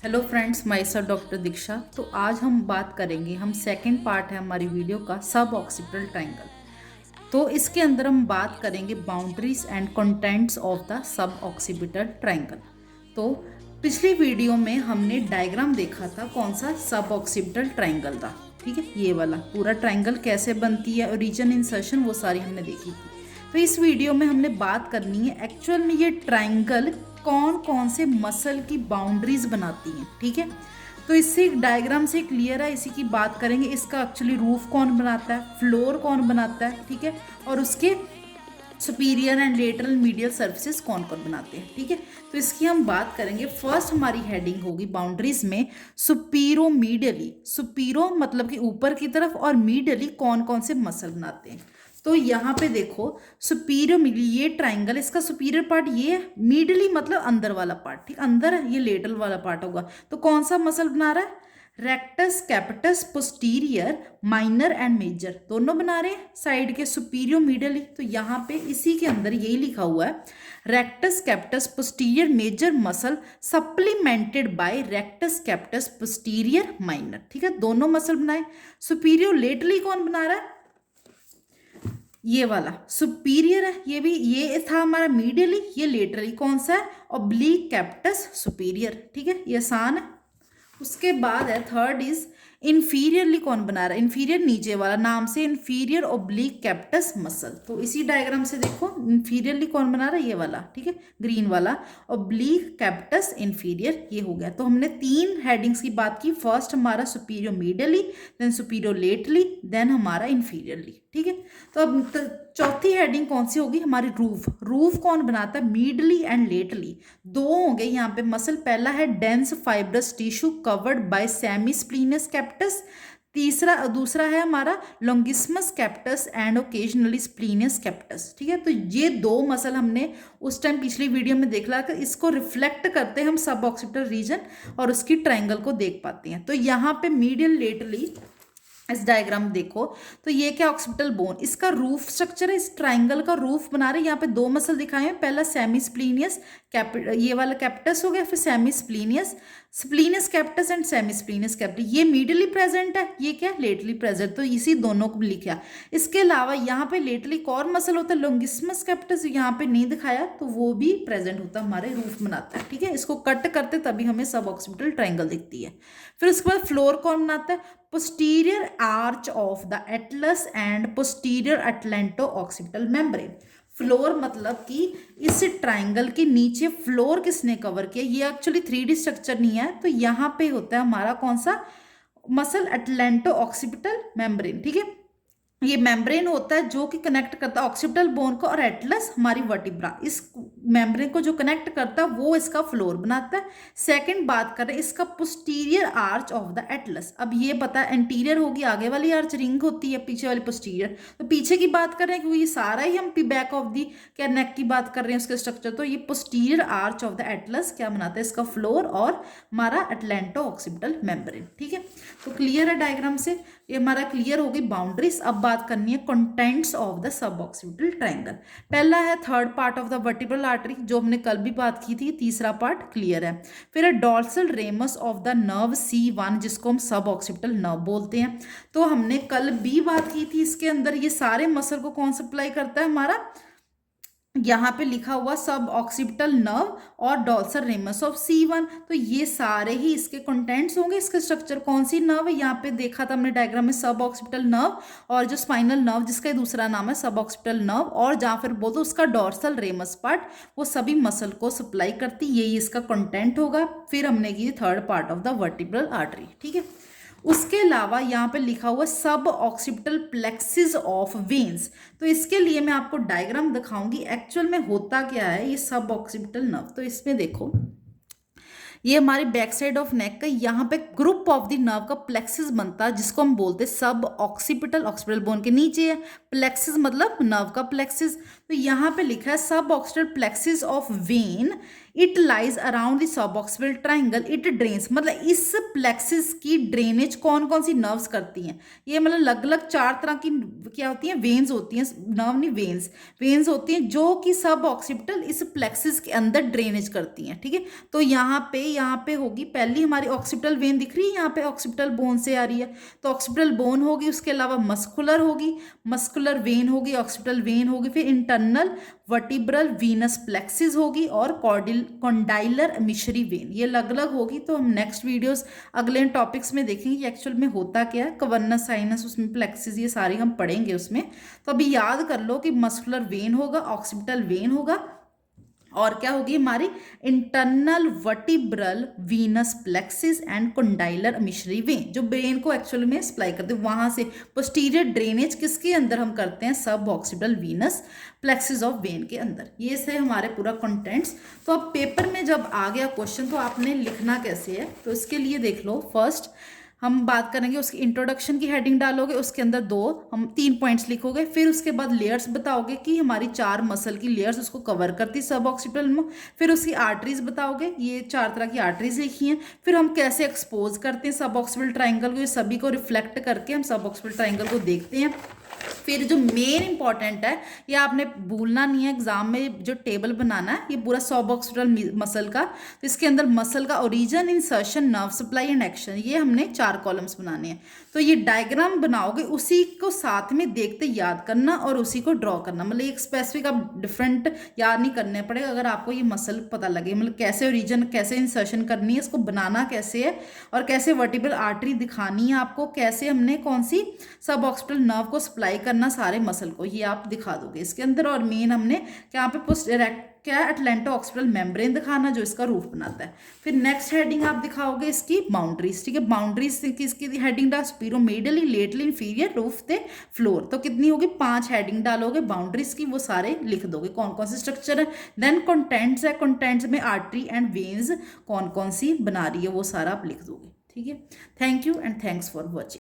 Hello friends, myself doctor Diksha. तो आज हम बात करेंगे, हम सेकंड पार्ट है हमारी वीडियो का सब ऑक्सीपिटल ट्रायंगल। तो इसके अंदर हम बात करेंगे boundaries and contents of the sub occipital triangle. तो पिछली वीडियो में हमने डायग्राम देखा था, कौन सा, सब ऑक्सीपिटल ट्रायंगल था। ठीक है, ये वाला पूरा ट्रायंगल कैसे बनती है, ओरिजिन, इंसर्शन, वो सारी हमने देखी थी। तो इस वीडियो में हमने बात करनी है एक्चुअल में ये ट्रायंगल कौन कौन से मसल की बाउंड्रीज बनाती हैं। ठीक है, तो इससे डायग्राम से क्लियर है, इसी की बात करेंगे। इसका एक्चुअली रूफ कौन बनाता है, फ्लोर कौन बनाता है, ठीक है, और उसके superior and lateral medial surfaces कौन कौन बनाते हैं। ठीक है, तो इसकी हम बात करेंगे। फर्स्ट हमारी हेडिंग होगी बाउंड्रीज में सुपीरो मीडियली। सुपीरो मतलब कि ऊपर की तरफ, और मीडियली कौन कौन से मसल बनाते हैं। तो यहाँ पे देखो, सुपीरियर मिली ये ट्राइंगल, इसका सुपीरियर पार्ट ये है, मिडली मतलब अंदर वाला पार्ट, ठीक, अंदर है, ये लेटरल वाला पार्ट होगा। तो कौन सा मसल बना रहा है, rectus capitis posterior, minor and major दोनों बना रहे हैं साइड के, सुपीरियर मिडली। तो यहाँ पे इसी के अंदर यही लिखा हुआ है, rectus capitis posterior major muscle supplemented by rectus capitis posterior minor. ठीक है, दोनों मसल बनाए। सुपीरियर लेटरली कौन बना रहा है, ये वाला सुपीरियर है, ये भी, ये था हमारा मीडियली, ये लेटरली कौन सा है, ऑब्लिक कैपिटस सुपीरियर। ठीक है, ये आसान है। उसके बाद है थर्ड इज इंफीरियरली कौन बना रहा है, इंफीरियर नीचे वाला, नाम से इंफीरियर ऑब्लिक कैपिटस मसल। तो इसी डायग्राम से देखो, इंफीरियरली कौन बना रहा है, ये वाला, ठीक है, ग्रीन वाला, ऑब्लिक कैपिटस इंफीरियर, ये हो गया। तो हमने तीन हेडिंग्स की बात की, फर्स्ट हमारा superior medially, then superior laterally, then हमारा इंफीरियरली। ठीक है, तो अब चौथी हेडिंग कौन सी होगी हमारी, रूफ। रूफ कौन बनाता है, मीडली एंड लेटली, दो होंगे यहाँ पे मसल। पहला है dense fibrous tissue covered by semi splenius capitis, दूसरा है हमारा longissimus capitis and occasionally splenius capitis. ठीक है, तो ये दो मसल हमने उस टाइम पिछली वीडियो में देख ला कर, इसको रिफ्लेक्ट करते हैं हम सब ऑक्सीपिटल रीजन और उसकी ट्रायंगल को देख पाते हैं। तो यहाँ पे मीडियल लेटरली इस डायग्राम देखो, तो ये क्या, ऑक्सीपिटल बोन, इसका रूफ स्ट्रक्चर है, इस ट्राइंगल का रूफ बना रहे हैं। यहाँ पे दो मसल दिखाए हैं, पहला सेमी स्प्लीनियस ये वाला कैपिटस हो गया, फिर semi splenius, splenius capitis and semi splenius capitis. ये मीडियली प्रेजेंट है, ये क्या, लेटरली प्रेजेंट, तो इसी दोनों को लिखा। इसके अलावा यहाँ पे लेटरली कौन मसल होता है, लॉन्गिस्मस कैपिटस, यहाँ पे नहीं दिखाया, तो वो भी प्रेजेंट होता है, हमारे रूफ बनाता है। ठीक है, इसको कट करते तभी हमें सब ऑक्सीपिटल ट्राइंगल दिखती है। फिर उसके बाद फ्लोर कौन बनाता है, posterior arch of the atlas and posterior atlanto-occipital membrane। Floor मतलब कि इस ट्राइंगल के नीचे फ्लोर किसने कवर किया, ये एक्चुअली 3D स्ट्रक्चर नहीं है, तो यहाँ पे होता है हमारा कौन सा मसल, अटलांटो ऑक्सीपिटल मेम्ब्रेन। ठीक है, ये मेम्ब्रेन होता है जो कि कनेक्ट करता है ऑक्सीपिटल बोन को और एटलस हमारी वर्टिब्रा, इस मेम्ब्रेन को जो कनेक्ट करता है वो इसका फ्लोर बनाता है। सेकंड बात करें इसका posterior arch of the Atlas. अब ये पता है एंटीरियर होगी, आगे वाली आर्च रिंग होती है, पीछे वाली पोस्टीरियर। तो पीछे की बात कर रहे हैं क्योंकि ये सारा ही हम बैक ऑफ दी क्या नेक की बात कर रहे हैं उसके स्ट्रक्चर। तो ये posterior arch of the Atlas क्या बनाता है, इसका फ्लोर और हमारा अटलांटो ऑक्सीपिटल मेम्ब्रेन। ठीक है, तो क्लियर है डायग्राम से, ये हमारा क्लियर हो गई बाउंड्रीज। अब बात करनी है contents of the sub occipital triangle. पहला है third part of the vertebral artery, जो हमने कल भी बात की थी, तीसरा पार्ट क्लियर है। फिर है dorsal ramus of the nerve C1, जिसको हम सब ऑक्सीपिटल नर्व बोलते हैं। तो हमने कल भी बात की थी, इसके अंदर ये सारे मसल को कौन सप्लाई करता है, हमारा यहाँ पे लिखा हुआ सब ऑक्सीपिटल नर्व और डॉर्सल रेमस ऑफ C1। तो ये सारे ही इसके कंटेंट्स होंगे। इसके स्ट्रक्चर कौन सी नर्व है, यहाँ पे देखा था हमने डायग्राम में, सब ऑक्सीपिटल नर्व, और जो स्पाइनल नर्व जिसका दूसरा नाम है सब ऑक्सीपिटल नर्व, और जहाँ फिर बोलते उसका डॉर्सल रेमस पार्ट, वो सभी मसल को सप्लाई करती, यही इसका कंटेंट होगा। फिर हमने की third part of the vertebral artery. ठीक है, उसके अलावा यहाँ पे लिखा हुआ सब ऑक्सीपिटल प्लेक्सिस ऑफ वेन्स। तो इसके लिए मैं आपको डायग्राम दिखाऊंगी एक्चुअल में होता क्या है ये सब ऑक्सीपिटल नर्व। तो इसमें देखो, ये हमारी बैक साइड ऑफ नेक का यहाँ पे ग्रुप ऑफ द नर्व का प्लेक्सिस बनता है, जिसको हम बोलते हैं सब ऑक्सीपिटल। ऑक्सीपिटल बोन के नीचे है, प्लेक्सिस मतलब नर्व का प्लेक्सिस। तो यहाँ पे लिखा है suboccipital plexus of vein it lies around the suboccipital triangle, it drains, मतलब इस प्लेक्सिस की ड्रेनेज कौन कौन सी नर्व्स करती हैं, ये मतलब अलग अलग 4 तरह की क्या होती हैं, वेन्स होती हैं, नर्व नहीं वेन्स, वेन्स होती हैं जो कि सब ऑक्सीपिटल इस प्लेक्सिस के अंदर ड्रेनेज करती हैं, ठीक है। तो यहाँ पे होगी पहली हमारी ऑक्सीपिटल वेन दिख रही है, यहाँ पे ऑक्सीपिटल बोन से आ रही है, तो ऑक्सीपिटल बोन होगी, उसके अलावा मस्कुलर होगी, मस्कुलर वेन होगी, ऑक्सीपिटल वेन होगी, फिर इंटरनल वर्टिब्रल वीनस प्लेक्सिस होगी और कॉन्डाइलर मिशरी वेन, ये अलग अलग होगी। तो हम नेक्स्ट वीडियोस अगले टॉपिक्स में देखेंगे कि एक्चुअल में होता क्या है, कवर्नस साइनस, उसमें प्लेक्सिस, ये सारे हम पढ़ेंगे उसमें। तो अभी याद कर लो कि मस्कुलर वेन होगा, ऑक्सीपिटल वेन होगा, और क्या होगी हमारी internal vertebral venous plexus and condylar emissary vein, जो ब्रेन को एक्चुअल में सप्लाई करते हैं, वहां से पोस्टीरियर ड्रेनेज किसके अंदर हम करते हैं, सब occipital Venus plexus of when के अंदर। ये से हमारे पूरा कंटेंट्स। तो अब पेपर में जब आ गया क्वेश्चन तो आपने लिखना कैसे है, तो इसके लिए देख लो, फर्स्ट हम बात करेंगे उसकी इंट्रोडक्शन की हेडिंग डालोगे, उसके अंदर 3 पॉइंट्स लिखोगे, फिर उसके बाद लेयर्स बताओगे कि हमारी 4 मसल की लेयर्स उसको कवर करती सब ऑक्सीपिटल में, फिर उसकी आर्टरीज बताओगे, ये 4 तरह की आर्टरीज लिखी हैं, फिर हम कैसे एक्सपोज करते हैं सब ऑक्सीपिटल ट्राइंगल को, ये सभी को रिफ्लेक्ट करके हम सब ऑक्सीपिटल ट्राइंगल को देखते हैं। फिर जो मेन इंपॉर्टेंट है, ये आपने भूलना नहीं है, एग्जाम में जो टेबल बनाना है ये पूरा सब ऑक्सीपिटल मसल का, तो इसके अंदर मसल का origin, insertion, nerve supply and action, ये हमने 4 कॉलम्स बनाने हैं। तो ये डायग्राम बनाओगे, उसी को साथ में देखते याद करना और उसी को ड्रॉ करना, मतलब एक स्पेसिफिक आप डिफरेंट याद नहीं करने पड़ेगा अगर आपको ये मसल पता लगे, मतलब कैसे ओरिजिन, कैसे इंसर्शन करनी है, इसको बनाना कैसे है, और कैसे वर्टिब्रल आर्टरी दिखानी है आपको, कैसे हमने कौन सी सब ऑक्सीपिटल नर्व को सप्लाई करना सारे मसल को, ये आप दिखा दोगे इसके अंदर। और मेन हमने यहाँ पे क्या है, अटलेंटो ऑक्सीपिटल मेम्ब्रेन दिखाना जो इसका रूफ बनाता है। फिर नेक्स्ट हेडिंग आप दिखाओगे इसकी बाउंड्रीज, ठीक है, बाउंड्रीज किसकी हेडिंग डाल, स्पीरोमेडियली, लेटरली, इंफीरियर, रूफ थे, फ्लोर, तो कितनी होगी, 5 हेडिंग डालोगे बाउंड्रीज की, वो सारे लिख दोगे कौन कौन से स्ट्रक्चर है। देन कंटेंट्स है, कंटेंट्स में आर्टरी एंड वेन्स कौन कौन सी बना रही है वो सारा आप लिख दोगे, ठीक है। Thank you and thanks for watching.